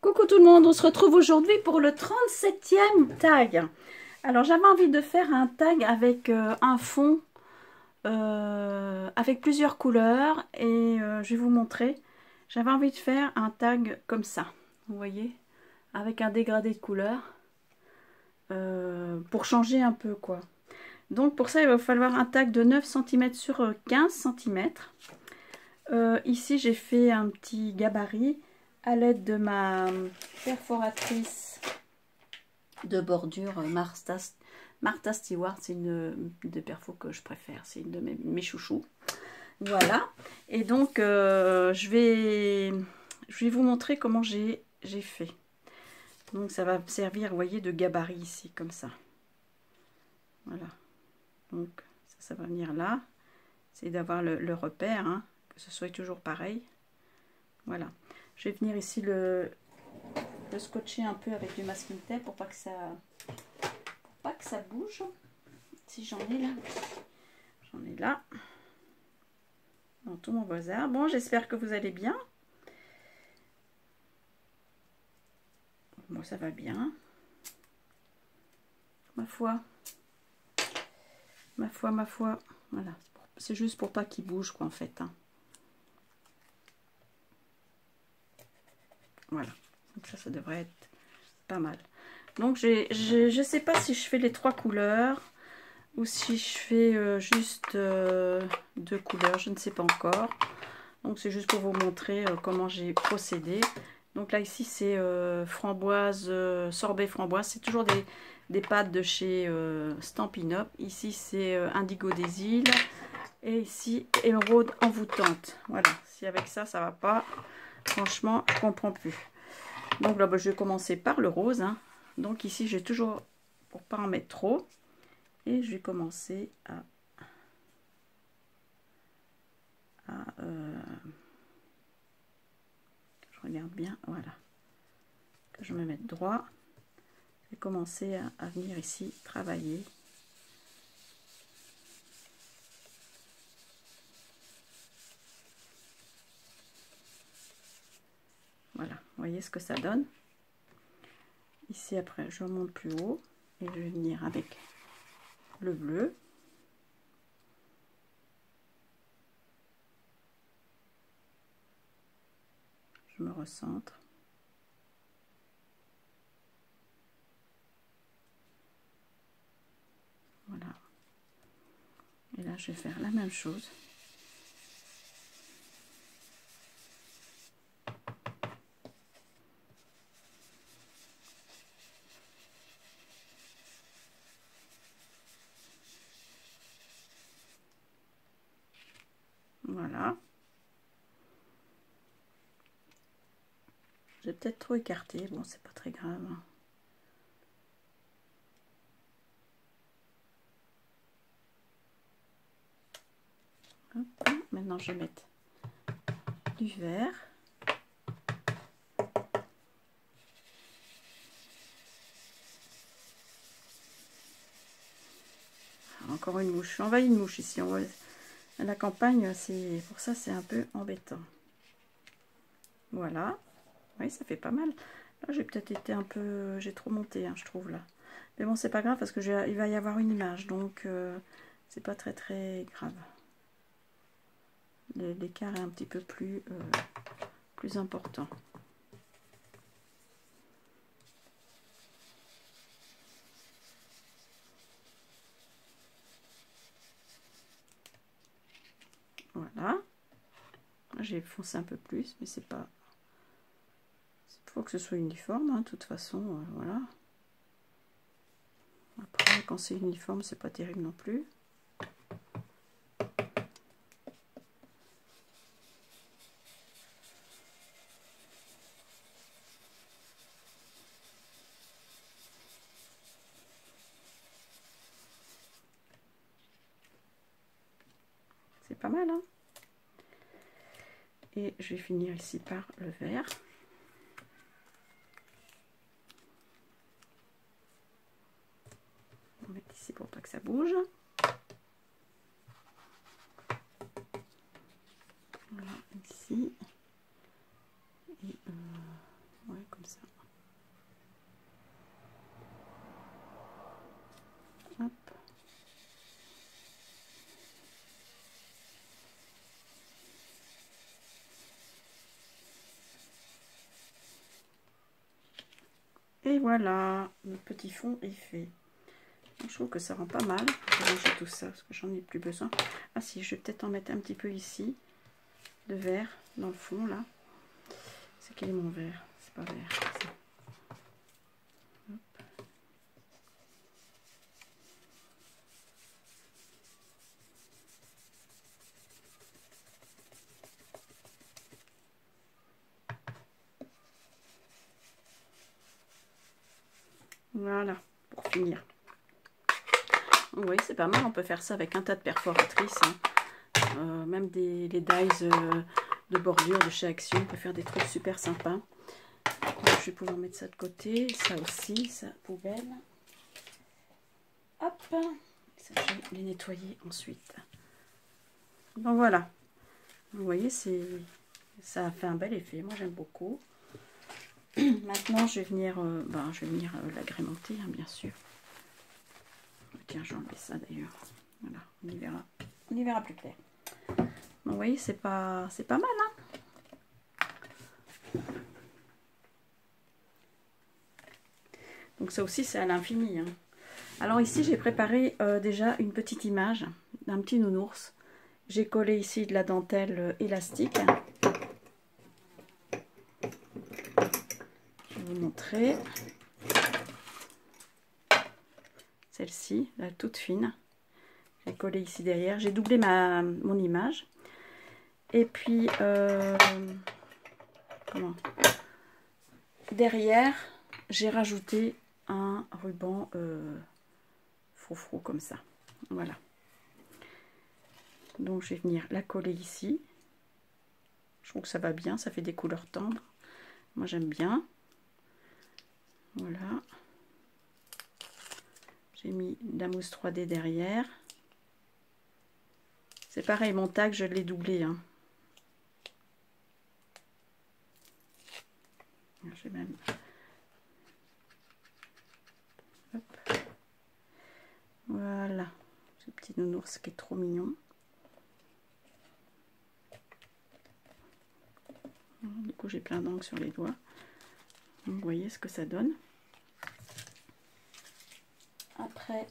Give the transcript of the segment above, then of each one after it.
Coucou tout le monde, on se retrouve aujourd'hui pour le 37e tag. Alors j'avais envie de faire un tag avec un fond avec plusieurs couleurs et je vais vous montrer. J'avais envie de faire un tag comme ça, vous voyez, avec un dégradé de couleurs pour changer un peu quoi. Donc pour ça il va falloir un tag de 9 cm sur 15 cm. Ici j'ai fait un petit gabarit à l'aide de ma perforatrice de bordure Martha Stewart. C'est une des perfos que je préfère, c'est une de mes chouchous. Voilà, et donc je vais vous montrer comment j'ai fait. Donc ça va me servir, vous voyez, de gabarit ici, comme ça. Voilà, donc ça va venir là. C'est d'avoir le repère, hein, que ce soit toujours pareil. Voilà, je vais venir ici le scotcher un peu avec du masking tape pour pas que ça bouge. Si j'en ai là, dans tout mon bazar. Bon, j'espère que vous allez bien. Moi, ça va bien. Ma foi. Voilà, c'est juste pour pas qu'il bouge quoi en fait, hein. Voilà, donc ça devrait être pas mal. Donc je sais pas si je fais les 3 couleurs ou si je fais juste 2 couleurs, je ne sais pas encore. Donc c'est juste pour vous montrer comment j'ai procédé. Donc là ici c'est framboise, sorbet framboise, c'est toujours des pâtes de chez Stampin' Up. Ici c'est indigo des îles et ici émeraude envoûtante. Voilà, si avec ça va pas, franchement je comprends plus. Donc là je vais commencer par le rose, hein. Donc ici j'ai toujours, pour pas en mettre trop, et je vais commencer à je regarde bien, voilà, que je me mette droit. Je vais commencer à venir ici travailler. Voilà, vous voyez ce que ça donne. Ici après je monte plus haut et je vais venir avec le bleu. Je me recentre. Voilà. Et là je vais faire la même chose. Voilà. J'ai peut-être trop écarté, bon c'est pas très grave. Hop. Maintenant je vais mettre du vert. Encore une mouche, on va une mouche ici. À la campagne, c'est pour ça c'est un peu embêtant. Voilà, oui ça fait pas mal. Là j'ai peut-être été un peu, j'ai trop monté, hein, je trouve là. Mais bon c'est pas grave parce que il va y avoir une image, donc c'est pas très grave. L'écart est un petit peu plus important. Voilà, j'ai foncé un peu plus, mais c'est pas, il faut que ce soit uniforme, hein, de toute façon, voilà. Après quand c'est uniforme c'est pas terrible non plus. C'est pas mal, hein. Et je vais finir ici par le vert. On va mettre ici pour pas que ça bouge. Voilà, ici. Et ouais, comme ça. Et voilà, le petit fond est fait. Je trouve que ça rend pas mal. Je vais ranger tout ça parce que j'en ai plus besoin. Ah si, je vais peut-être en mettre un petit peu ici, de vert dans le fond là. C'est quel est mon vert? C'est pas vert. Ça. Voilà, pour finir. Vous voyez, c'est pas mal. On peut faire ça avec un tas de perforatrices. Hein. Même les dies de bordure de chez Action. On peut faire des trucs super sympas. Donc, je vais pouvoir mettre ça de côté. Ça aussi, ça, poubelle. Hop. Ça, je vais les nettoyer ensuite. Donc voilà. Vous voyez, ça a fait un bel effet. Moi, j'aime beaucoup. Maintenant, je vais venir, l'agrémenter, hein, bien sûr. Tiens, j'ai enlevé ça d'ailleurs. Voilà, on y verra plus clair. Donc, vous voyez, c'est pas mal, hein. Donc ça aussi, c'est à l'infini. Hein. Alors ici, j'ai préparé déjà une petite image d'un petit nounours. J'ai collé ici de la dentelle élastique. Je vais vous montrer. Celle-ci, la toute fine. J'ai collé ici derrière. J'ai doublé mon image. Et puis, derrière, j'ai rajouté un ruban froufrou comme ça. Voilà. Donc, je vais venir la coller ici. Je trouve que ça va bien. Ça fait des couleurs tendres. Moi, j'aime bien. Voilà. J'ai mis de la mousse 3D derrière. C'est pareil, mon tag, je l'ai doublé. Hein. J'ai même... Hop. Voilà. Ce petit nounours qui est trop mignon. Du coup, j'ai plein d'angles sur les doigts. Donc, vous voyez ce que ça donne. Après,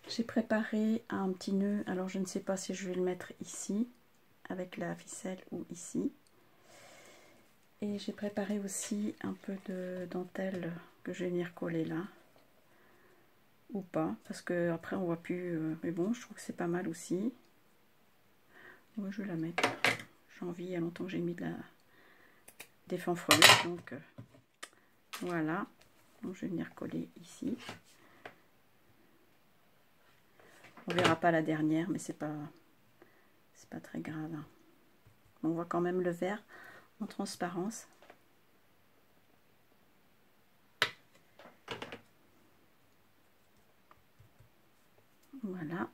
j'ai préparé un petit nœud. Alors, je ne sais pas si je vais le mettre ici, avec la ficelle, ou ici. Et j'ai préparé aussi un peu de dentelle que je vais venir coller là. Ou pas, parce que après on voit plus. Mais bon, je trouve que c'est pas mal aussi. Ouais, je vais la mettre. J'ai envie, il y a longtemps que j'ai mis des fanfreluches, donc voilà. Donc je vais venir coller ici. On verra pas la dernière, mais c'est pas très grave. Hein. On voit quand même le vert en transparence. Voilà.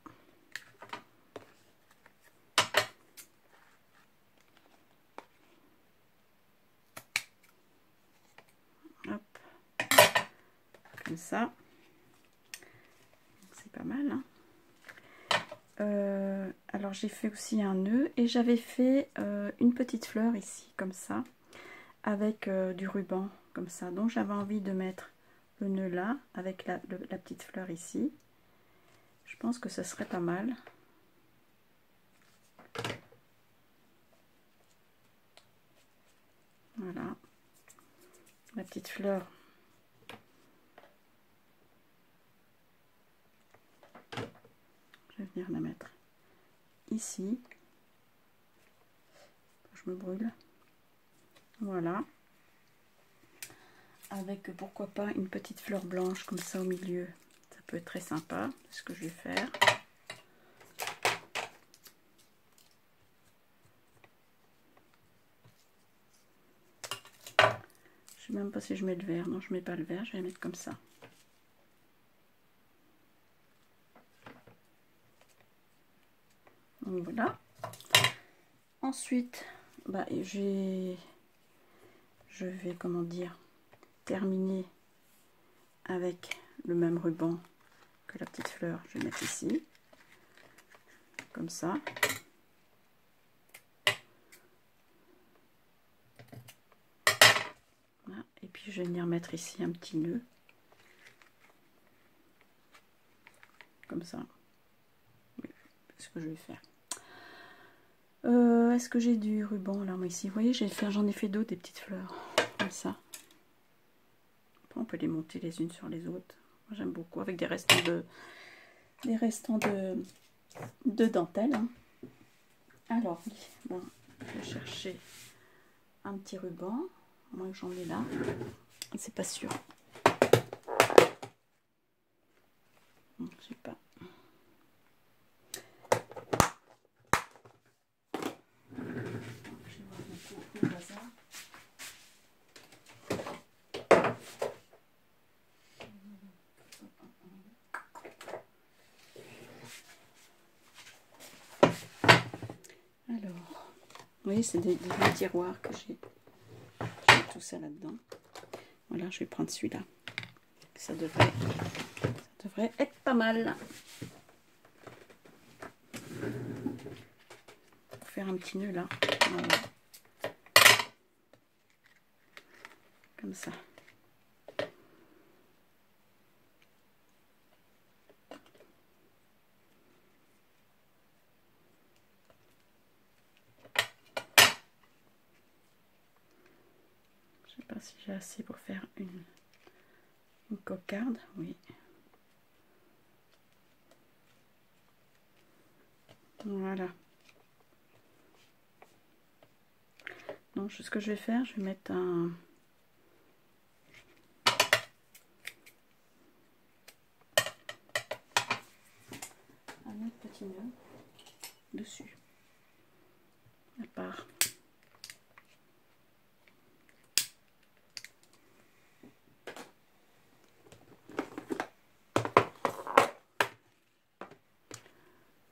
Hop. Comme ça. C'est pas mal. Hein. Alors j'ai fait aussi un nœud et j'avais fait une petite fleur ici, comme ça, avec du ruban, comme ça. Donc j'avais envie de mettre le nœud là, avec la petite fleur ici. Je pense que ça serait pas mal. Voilà. La petite fleur. Je vais venir la mettre ici. Je me brûle. Voilà. Avec pourquoi pas une petite fleur blanche comme ça au milieu. Ça peut être très sympa. C'est ce que je vais faire. Je sais même pas si je mets le vert. Non, je mets pas le vert. Je vais la mettre comme ça. Donc voilà. Ensuite, bah, je vais, comment dire, terminer avec le même ruban que la petite fleur. Je vais mettre ici, comme ça. je vais venir mettre ici un petit nœud. Comme ça. Oui, c'est ce que je vais faire. Est-ce que j'ai du ruban là, moi ici? Vous voyez, j'en ai fait d'autres, des petites fleurs. Comme ça. Après, on peut les monter les unes sur les autres. Moi, j'aime beaucoup, avec des restants de dentelle. Hein. Alors, oui, bon, je vais chercher un petit ruban. Moi, j'en ai là. C'est pas sûr. Je sais pas. Alors, vous voyez, c'est des vieux tiroirs que j'ai tout ça là-dedans. Voilà, je vais prendre celui-là. Ça devrait être pas mal. Pour faire un petit nœud là. Voilà. Comme ça. Je sais pas si j'ai assez pour faire une cocarde. Oui. Voilà. Donc ce que je vais faire, je vais mettre un autre petit nœud dessus. À part.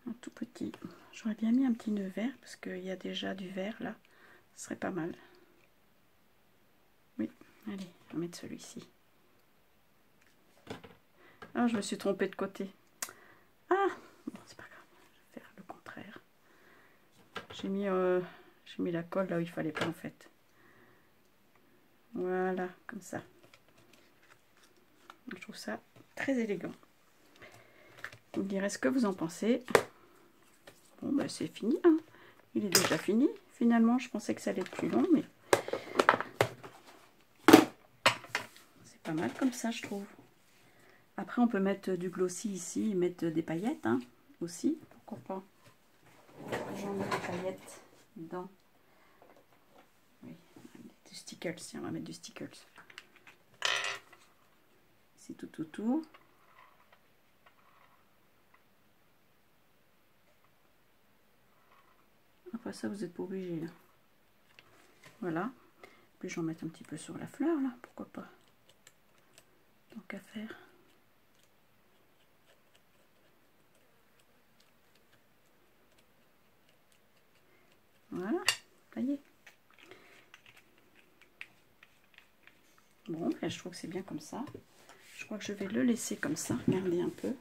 Un tout petit. J'aurais bien mis un petit nœud vert parce qu'il y a déjà du vert là. Ce serait pas mal. Oui, allez, on va mettre celui-ci. Ah, je me suis trompée de côté. Ah, bon, c'est pas grave. Je vais faire le contraire. J'ai mis la colle là où il fallait pas en fait. Voilà, comme ça. Je trouve ça très élégant. Vous me direz ce que vous en pensez. Bon, ben c'est fini. Hein. Il est déjà fini. Finalement, je pensais que ça allait être plus long, mais c'est pas mal comme ça, je trouve. Après, on peut mettre du glossy ici et mettre des paillettes hein, aussi. Pourquoi pas? J'en ai des paillettes dedans. Oui, du stickles. Tiens, on va mettre du stickles. C'est tout autour. Après ça, vous n'êtes pas obligé là. Voilà. Puis j'en mets un petit peu sur la fleur là, pourquoi pas. Tant qu'à faire. Voilà, ça y est. Bon, je trouve que c'est bien comme ça. Je crois que je vais le laisser comme ça. Regardez un peu.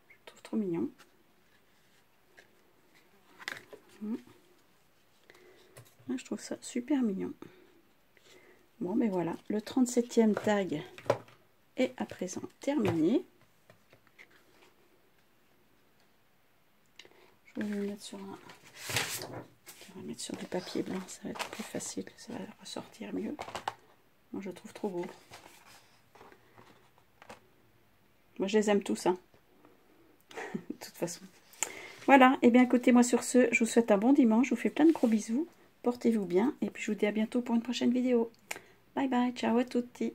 Je trouve trop mignon. Je trouve ça super mignon. Bon, ben voilà. Le 37e tag est à présent terminé. Je vais le mettre sur un... Je vais mettre sur du papier blanc. Ça va être plus facile. Ça va ressortir mieux. Moi, je trouve trop beau. Moi, je les aime tous, hein. De toute façon. Voilà. Et bien, écoutez, moi, sur ce, je vous souhaite un bon dimanche. Je vous fais plein de gros bisous. Portez-vous bien. Et puis, je vous dis à bientôt pour une prochaine vidéo. Bye bye. Ciao à tutti.